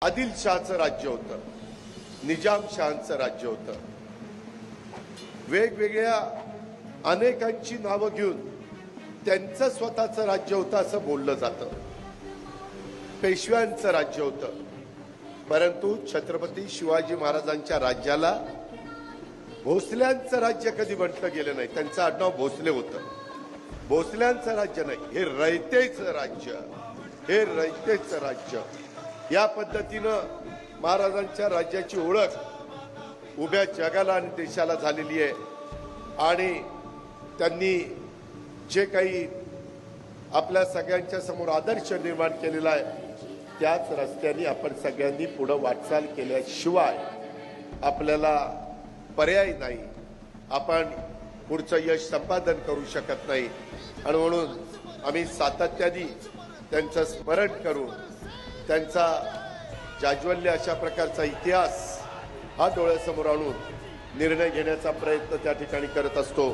आदिलशहाचं राज्य होतं, निजामशहांचं राज्य होतं। वेगवेगळ्या अनेकांची नावं घेऊन त्यांचं स्वतःचं राज्य होतं असं बोललं जातं। पेशव्यांचं राज्य होतं, परंतु छत्रपती शिवाजी महाराजांच्या राज्याला भोसल्यांचं राज्य कधी म्हटलं गेलं नाही। त्यांचं आडनाव भोसले होतं। भोसल्यांचं राज्य नाही, हे रयतेचं राज्य, हे रयतेचं राज्य। या पद्धतीनं महाराजांच्या राज्याची ओळख उभ्या जगाला आणि देशाला झालेली आहे। आणि त्यांनी जे काही आपल्या सगळ्यांच्या समोर आदर्श निर्माण केलेला आहे, त्याच रस्त्याने आपण सगळ्यांनी पुढे वाटचाल केल्याशिवाय आपल्याला पर्याय नाही। आपण पुढचं यश संपादन करू शकत नाही। आणि म्हणून आम्ही सातत्याने त्यांचं स्मरण करून त्यांचा जाज्वल्य अशा प्रकारचा इतिहास हा डोळ्यासमोर आणून निर्णय घेण्याचा प्रयत्न त्या ठिकाणी करत असतो।